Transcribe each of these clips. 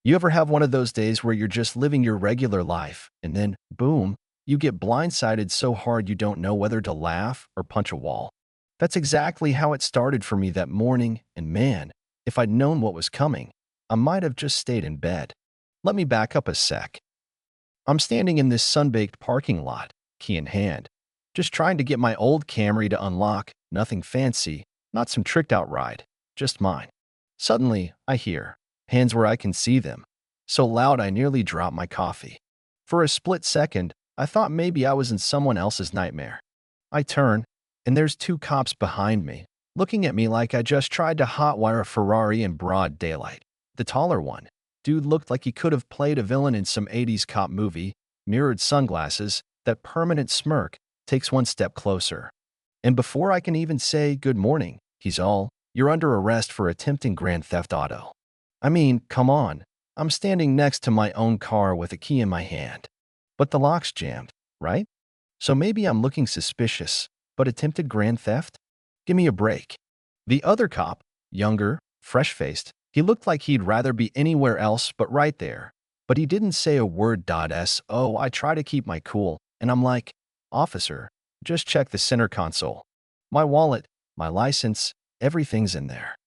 You ever have one of those days where you're just living your regular life, and then, boom, you get blindsided so hard you don't know whether to laugh or punch a wall? That's exactly how it started for me that morning, and man, if I'd known what was coming, I might have just stayed in bed. Let me back up a sec. I'm standing in this sun-baked parking lot, key in hand, just trying to get my old Camry to unlock, nothing fancy, not some tricked-out ride, just mine. Suddenly, I hear, hands where I can see them, so loud I nearly dropped my coffee. For a split second, I thought maybe I was in someone else's nightmare. I turn, and there's two cops behind me, looking at me like I just tried to hotwire a Ferrari in broad daylight. The taller one, dude looked like he could have played a villain in some 80s cop movie, mirrored sunglasses, that permanent smirk, takes one step closer. And before I can even say good morning, he's all, "You're under arrest for attempting grand theft auto." I mean, come on. I'm standing next to my own car with a key in my hand. But the lock's jammed, right? So maybe I'm looking suspicious, but attempted grand theft? Give me a break. The other cop, younger, fresh-faced, he looked like he'd rather be anywhere else but right there. But he didn't say a word. So I try to keep my cool, and I'm like, "Officer, just check the center console. My wallet, my license, everything's in there."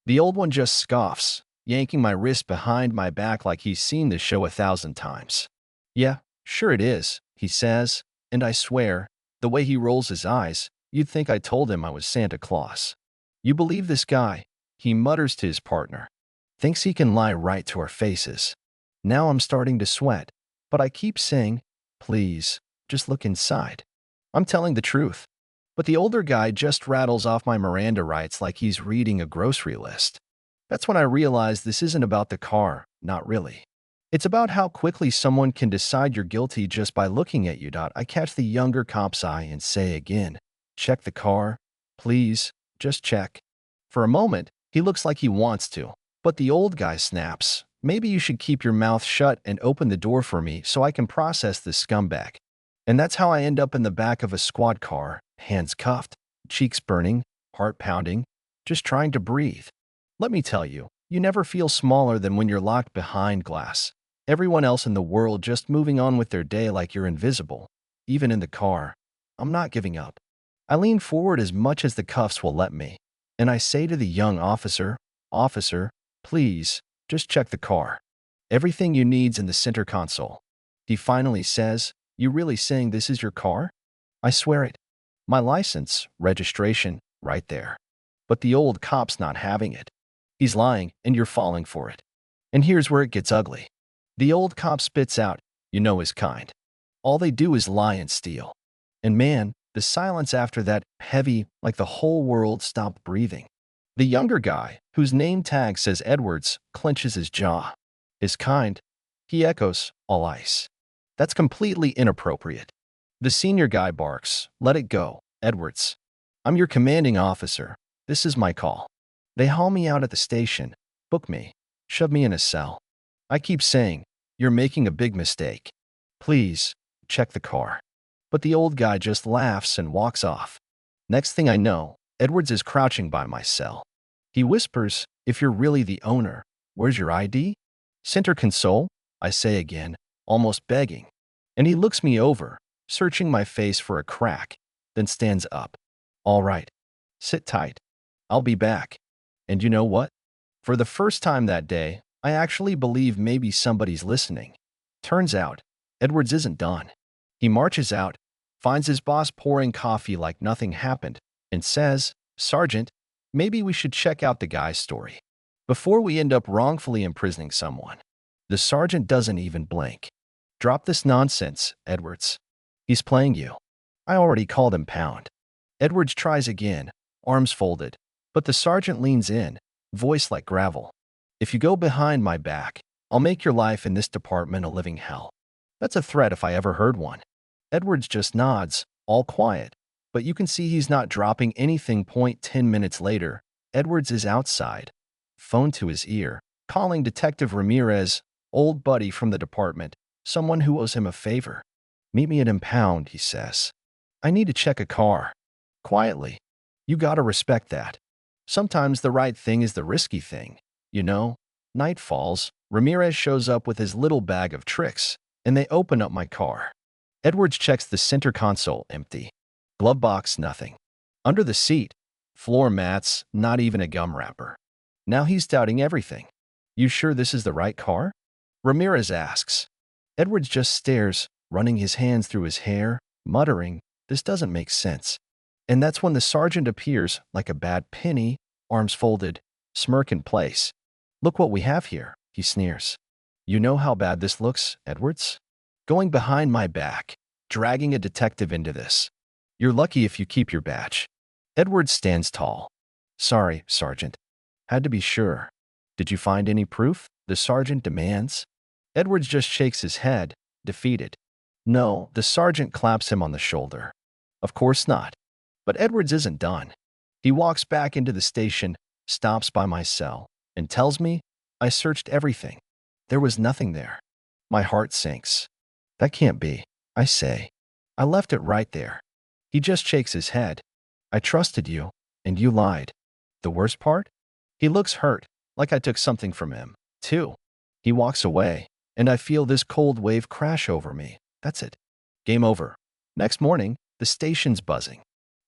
The old one just scoffs, yanking my wrist behind my back like he's seen this show 1,000 times. "Yeah, sure it is," he says, and I swear, the way he rolls his eyes, you'd think I told him I was Santa Claus. "You believe this guy?" he mutters to his partner. Thinks he can lie right to our faces. Now I'm starting to sweat, but I keep saying, "Please, just look inside." I'm telling the truth. But the older guy just rattles off my Miranda rights like he's reading a grocery list. That's when I realize this isn't about the car, not really. It's about how quickly someone can decide you're guilty just by looking at you. I catch the younger cop's eye and say again, "Check the car. Please, just check." For a moment, he looks like he wants to, but the old guy snaps, "Maybe you should keep your mouth shut and open the door for me so I can process this scumbag." And that's how I end up in the back of a squad car, hands cuffed, cheeks burning, heart pounding, just trying to breathe. Let me tell you, you never feel smaller than when you're locked behind glass. Everyone else in the world just moving on with their day like you're invisible. Even in the car, I'm not giving up. I lean forward as much as the cuffs will let me, and I say to the young officer, "Officer, please, just check the car. Everything you need's in the center console." He finally says, "You really saying this is your car?" I swear it. My license, registration, right there. But the old cop's not having it. He's lying, and you're falling for it. And here's where it gets ugly. The old cop spits out, "You know his kind. All they do is lie and steal." And man, the silence after that, heavy, like the whole world stopped breathing. The younger guy, whose name tag says Edwards, clenches his jaw. His kind? He echoes, all ice. That's completely inappropriate. The senior guy barks, "Let it go, Edwards. I'm your commanding officer. This is my call." They haul me out at the station, book me, shove me in a cell. I keep saying, "You're making a big mistake. Please, check the car." But the old guy just laughs and walks off. Next thing I know, Edwards is crouching by my cell. He whispers, "If you're really the owner, where's your ID?" "Center console," I say again, almost begging. And he looks me over, searching my face for a crack, then stands up. "All right. Sit tight. I'll be back." And you know what? For the first time that day, I actually believe maybe somebody's listening. Turns out, Edwards isn't done. He marches out, finds his boss pouring coffee like nothing happened, and says, "Sergeant, maybe we should check out the guy's story before we end up wrongfully imprisoning someone." The sergeant doesn't even blink. "Drop this nonsense, Edwards. He's playing you." I already called him Pound. Edwards tries again, arms folded, but the sergeant leans in, voice like gravel. "If you go behind my back, I'll make your life in this department a living hell." That's a threat if I ever heard one. Edwards just nods, all quiet, but you can see he's not dropping anything. 10 minutes later, Edwards is outside, phone to his ear, calling Detective Ramirez, old buddy from the department, someone who owes him a favor. "Meet me at Impound," he says. "I need to check a car." Quietly. You gotta respect that. Sometimes the right thing is the risky thing. You know, night falls, Ramirez shows up with his little bag of tricks, and they open up my car. Edwards checks the center console, empty. Glove box, nothing. Under the seat, floor mats, not even a gum wrapper. Now he's doubting everything. You sure this is the right car? Ramirez asks. Edwards just stares, running his hands through his hair, muttering, this doesn't make sense. And that's when the sergeant appears like a bad penny, arms folded, smirk in place. Look what we have here, he sneers. You know how bad this looks, Edwards? Going behind my back, dragging a detective into this. You're lucky if you keep your badge. Edwards stands tall. Sorry, Sergeant. Had to be sure. Did you find any proof? The sergeant demands. Edwards just shakes his head, defeated. No, the sergeant claps him on the shoulder. Of course not. But Edwards isn't done. He walks back into the station, stops by my cell, and tells me, I searched everything. There was nothing there. My heart sinks. That can't be, I say. I left it right there. He just shakes his head. I trusted you, and you lied. The worst part? He looks hurt, like I took something from him, too. He walks away, and I feel this cold wave crash over me. That's it. Game over. Next morning, the station's buzzing.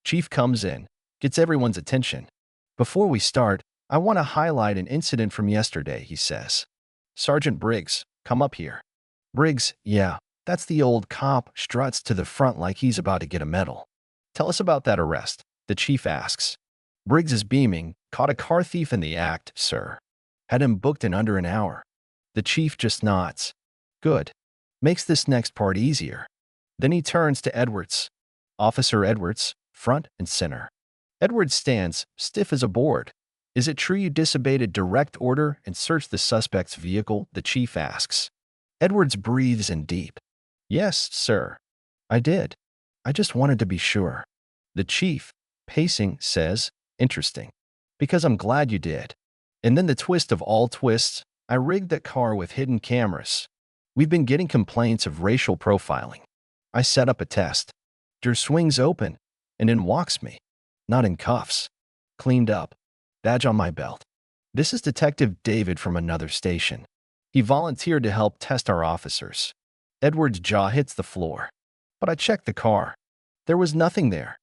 Chief comes in, gets everyone's attention. Before we start, I want to highlight an incident from yesterday, he says. Sergeant Briggs, come up here. Briggs, yeah, that's the old cop, struts to the front like he's about to get a medal. Tell us about that arrest, the chief asks. Briggs is beaming, caught a car thief in the act, sir. Had him booked in under an hour. The chief just nods. Good. Makes this next part easier. Then he turns to Edwards. Officer Edwards, front and center. Edwards stands, stiff as a board. Is it true you disobeyed a direct order and searched the suspect's vehicle? The chief asks. Edwards breathes in deep. Yes, sir. I did. I just wanted to be sure. The chief, pacing, says, interesting. Because I'm glad you did. And then the twist of all twists, I rigged that car with hidden cameras. We've been getting complaints of racial profiling. I set up a test. Door swings open, and in walks me. Not in cuffs. Cleaned up. Badge on my belt. This is Detective David from another station. He volunteered to help test our officers. Edward's jaw hits the floor. But I checked the car. There was nothing there.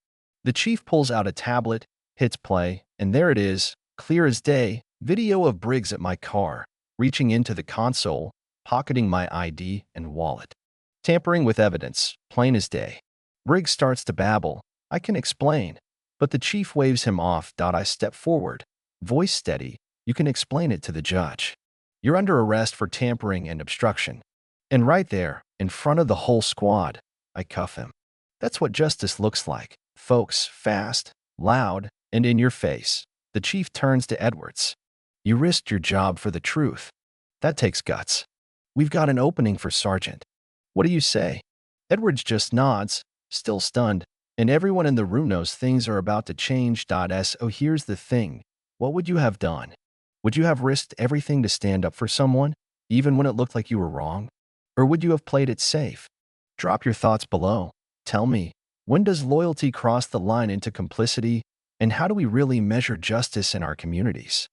The chief pulls out a tablet, hits play, and there it is, clear as day, video of Briggs at my car, reaching into the console, pocketing my ID and wallet. Tampering with evidence, plain as day. Briggs starts to babble. I can explain. But the chief waves him off. I step forward. Voice steady. You can explain it to the judge. You're under arrest for tampering and obstruction. And right there, in front of the whole squad, I cuff him. That's what justice looks like, folks, fast, loud, and in your face. The chief turns to Edwards. You risked your job for the truth. That takes guts. We've got an opening for sergeant. What do you say? Edwards just nods, still stunned, and everyone in the room knows things are about to change. So here's the thing. What would you have done? Would you have risked everything to stand up for someone, even when it looked like you were wrong? Or would you have played it safe? Drop your thoughts below. Tell me, when does loyalty cross the line into complicity, and how do we really measure justice in our communities?